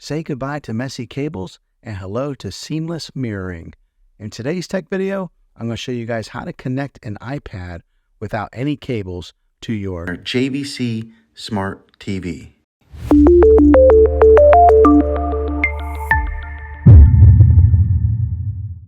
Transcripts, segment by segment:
Say goodbye to messy cables and hello to seamless mirroring. In today's tech video, I'm going to show you guys how to connect an iPad without any cables to your JVC smart TV.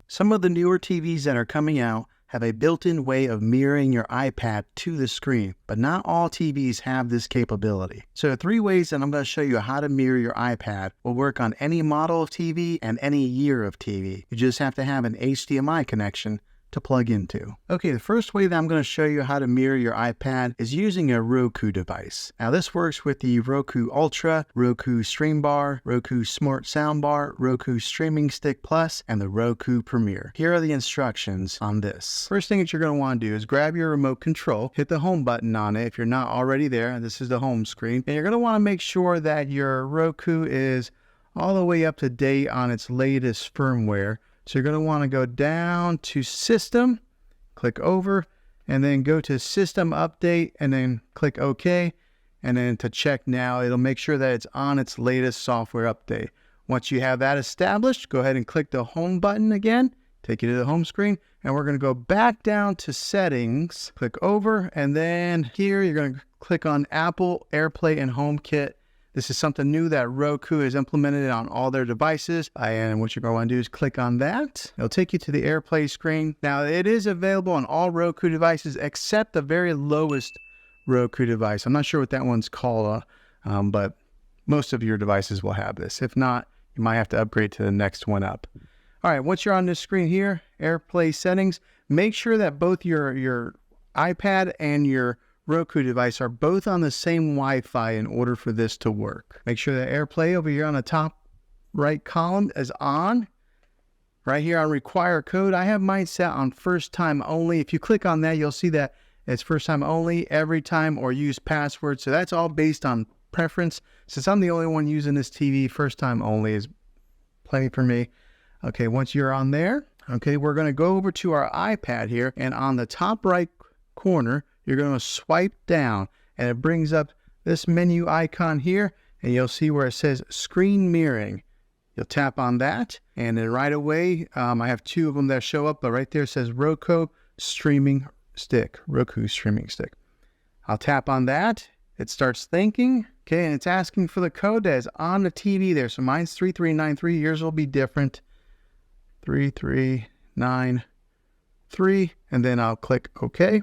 Some of the newer TVs that are coming out have a built-in way of mirroring your iPad to the screen, but not all TVs have this capability. So 3 ways that I'm going to show you how to mirror your iPad will work on any model of TV and any year of TV. You just have to have an HDMI connection to plug into. Okay, the first way that I'm going to show you how to mirror your iPad is using a Roku device. Now this works with the Roku Ultra, Roku Stream Bar, Roku Smart Soundbar, Roku Streaming Stick Plus, and the Roku Premiere. Here are the instructions on this. First thing that you're going to want to do is grab your remote control, hit the home button on it if you're not already there. This is the home screen. And you're going to want to make sure that your Roku is all the way up to date on its latest firmware. So you're going to want to go down to System, click over, and then go to System Update, and then click OK. And then to check now, it'll make sure that it's on its latest software update. Once you have that established, go ahead and click the Home button again, take you to the home screen, and we're going to go back down to Settings, click over, and then here you're going to click on Apple AirPlay and HomeKit. This is something new that Roku has implemented on all their devices. And what you're going to want to do is click on that. It'll take you to the AirPlay screen. Now, it is available on all Roku devices except the very lowest Roku device. I'm not sure what that one's called, but most of your devices will have this. If not, you might have to upgrade to the next one up. All right, once you're on this screen here, AirPlay settings, make sure that both your iPad and your Roku device are both on the same Wi-Fi in order for this to work. Make sure that AirPlay over here on the top right column is on. Right here on Require Code, I have mine set on first time only. If you click on that, you'll see that it's first time only, every time, or use password. So that's all based on preference. Since I'm the only one using this TV, first time only is plenty for me. Okay, once you're on there, okay, we're going to go over to our iPad here, and on the top right corner, you're going to swipe down and it brings up this menu icon here, and you'll see where it says screen mirroring. You'll tap on that, and then right away, I have 2 of them that show up, but right there it says Roku Streaming Stick. Roku Streaming Stick. I'll tap on that. It starts thinking, okay, and it's asking for the code that is on the TV there. So mine's 3393. Yours will be different. 3393, and then I'll click OK.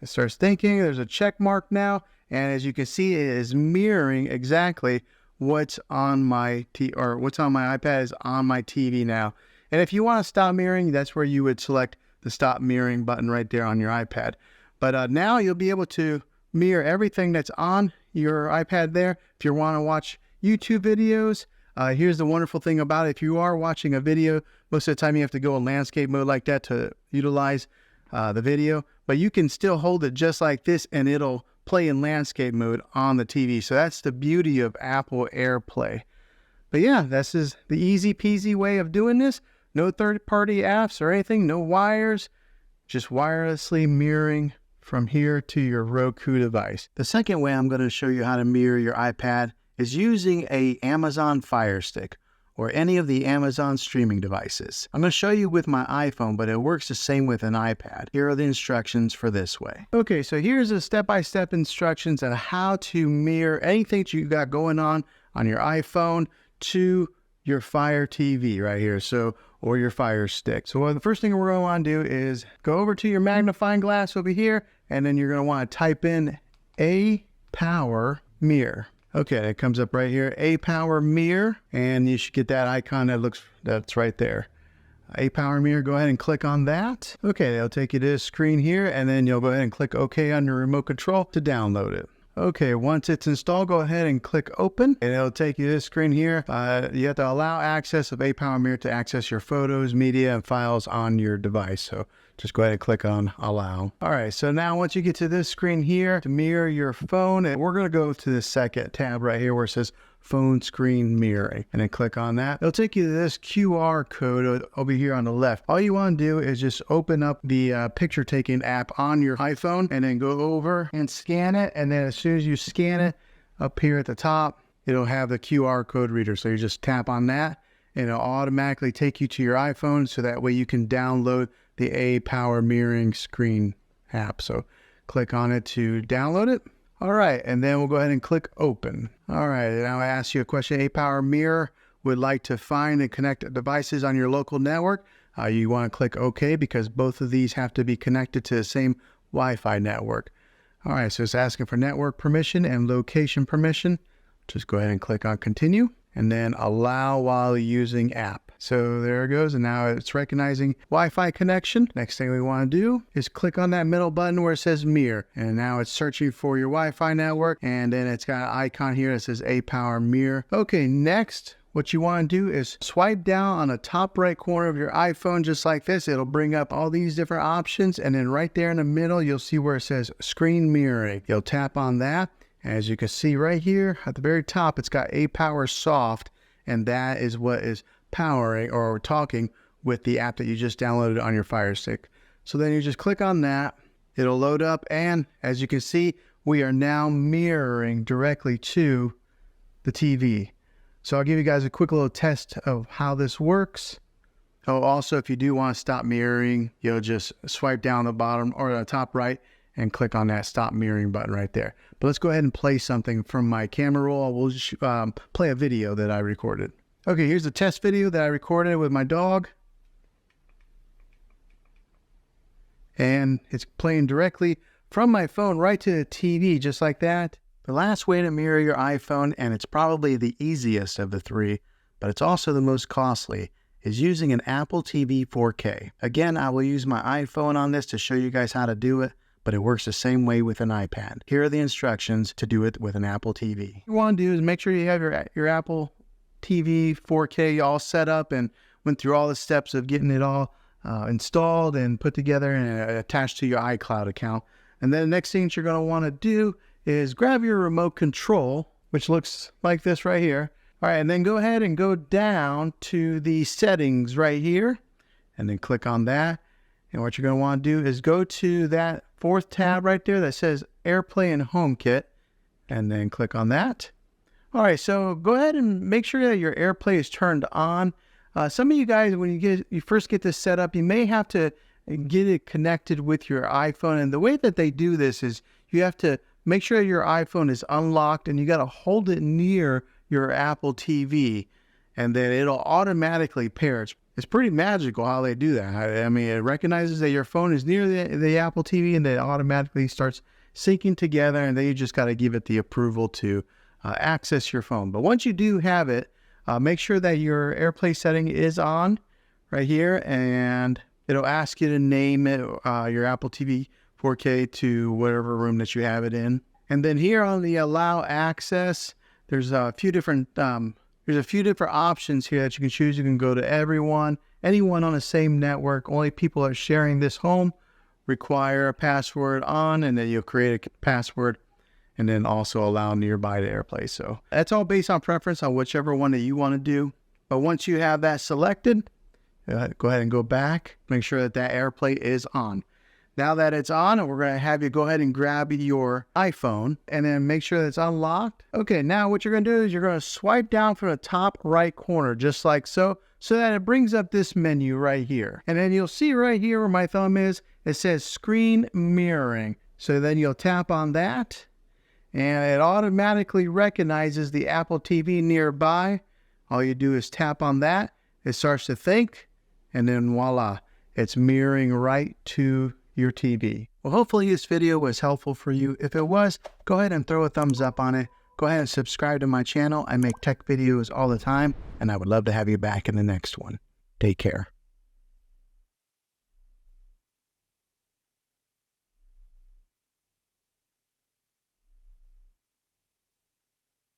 It starts thinking, there's a check mark now, and as you can see, it is mirroring exactly what's on my iPad is on my TV now. And if you want to stop mirroring, that's where you would select the stop mirroring button right there on your iPad. But now you'll be able to mirror everything that's on your iPad there. If you want to watch YouTube videos, here's the wonderful thing about it. If you are watching a video, most of the time you have to go in landscape mode like that to utilize the video, but you can still hold it just like this and it'll play in landscape mode on the TV. So that's the beauty of Apple AirPlay. But yeah, this is the easy peasy way of doing this. No third-party apps or anything, no wires, just wirelessly mirroring from here to your Roku device. The second way I'm going to show you how to mirror your iPad is using a Amazon Fire Stick or any of the Amazon streaming devices. I'm going to show you with my iPhone, but it works the same with an iPad. Here are the instructions for this way. Okay, so here's the step-by-step instructions on how to mirror anything that you got going on your iPhone to your Fire TV right here, or your Fire Stick. So the first thing we're going to want to do is go over to your magnifying glass over here, and then you're going to want to type in A Power Mirror. Okay, it comes up right here, A Power Mirror, and you should get that icon that's right there. A Power Mirror, go ahead and click on that. Okay, it'll take you to this screen here, and then you'll go ahead and click OK on your remote control to download it. Okay, once it's installed, go ahead and click Open, and it'll take you to this screen here. You have to allow access of A Power Mirror to access your photos, media, and files on your device. So just go ahead and click on Allow. All right, so now once you get to this screen here to mirror your phone, and we're going to go to the second tab right here where it says Phone Screen Mirroring, and then click on that. It'll take you to this QR code over here on the left. All you want to do is just open up the picture taking app on your iPhone and then go over and scan it. And then as soon as you scan it, up here at the top, it'll have the QR code reader. So you just tap on that and it'll automatically take you to your iPhone, so that way you can download the A-Power Mirroring Screen app. So click on it to download it. All right, and then we'll go ahead and click open. All right, now I ask you a question. A-Power Mirror would like to find and connect devices on your local network. You want to click OK, because both of these have to be connected to the same Wi-Fi network. All right, so it's asking for network permission and location permission. Just go ahead and click on continue, and then allow while using app. So there it goes, and now it's recognizing Wi-Fi connection. Next thing we want to do is click on that middle button where it says mirror, and now it's searching for your Wi-Fi network, and then it's got an icon here that says A-Power Mirror. Okay, next, what you want to do is swipe down on the top right corner of your iPhone just like this. It'll bring up all these different options, and then right there in the middle, you'll see where it says screen mirroring. You'll tap on that. As you can see right here at the very top, it's got A-Power Soft, and that is what is powering or talking with the app that you just downloaded on your Fire Stick. So then you just click on that, it'll load up, and as you can see, we are now mirroring directly to the TV. So I'll give you guys a quick little test of how this works. Oh, also, if you do want to stop mirroring, you'll just swipe down the bottom or the top right and click on that stop mirroring button right there. But let's go ahead and play something from my camera roll. We'll just play a video that I recorded. Okay, here's a test video that I recorded with my dog. And it's playing directly from my phone right to the TV, just like that. The last way to mirror your iPhone, and it's probably the easiest of the three, but it's also the most costly, is using an Apple TV 4K. Again, I will use my iPhone on this to show you guys how to do it, but it works the same way with an iPad. Here are the instructions to do it with an Apple TV. What you want to do is make sure you have your Apple TV 4K all set up and went through all the steps of getting it all installed and put together and attached to your iCloud account. And then the next thing you're going to want to do is grab your remote control, which looks like this right here. All right, and then go ahead and go down to the settings right here, and then click on that. And what you're going to want to do is go to that fourth tab right there that says AirPlay and HomeKit, and then click on that. All right, so go ahead and make sure that your AirPlay is turned on. Some of you guys, when you first get this set up, you may have to get it connected with your iPhone. And the way that they do this is you have to make sure your iPhone is unlocked, and you got to hold it near your Apple TV, and then it'll automatically pair. It's pretty magical how they do that. I mean, it recognizes that your phone is near the Apple TV, and then it automatically starts syncing together, and then you just got to give it the approval to access your phone. But once you do have it, make sure that your AirPlay setting is on right here, and it'll ask you to name it your Apple TV 4K to whatever room that you have it in. And then here on the allow access, there's a few different options here that you can choose. You can go to everyone, anyone on the same network. Only people that are sharing this home require a password on, and then you'll create a password, and then also allow nearby to AirPlay. So that's all based on preference on whichever one that you want to do. But once you have that selected, go ahead and go back. Make sure that AirPlay is on. Now that it's on, we're going to have you go ahead and grab your iPhone and then make sure that it's unlocked. Okay, now what you're going to do is you're going to swipe down from the top right corner, just like so that it brings up this menu right here. And then you'll see right here where my thumb is, it says screen mirroring. So then you'll tap on that, and it automatically recognizes the Apple TV nearby. All you do is tap on that, it starts to think, and then voila, it's mirroring right to your TV. Well, hopefully this video was helpful for you. If it was, go ahead and throw a thumbs up on it. Go ahead and subscribe to my channel. I make tech videos all the time, and I would love to have you back in the next one. Take care.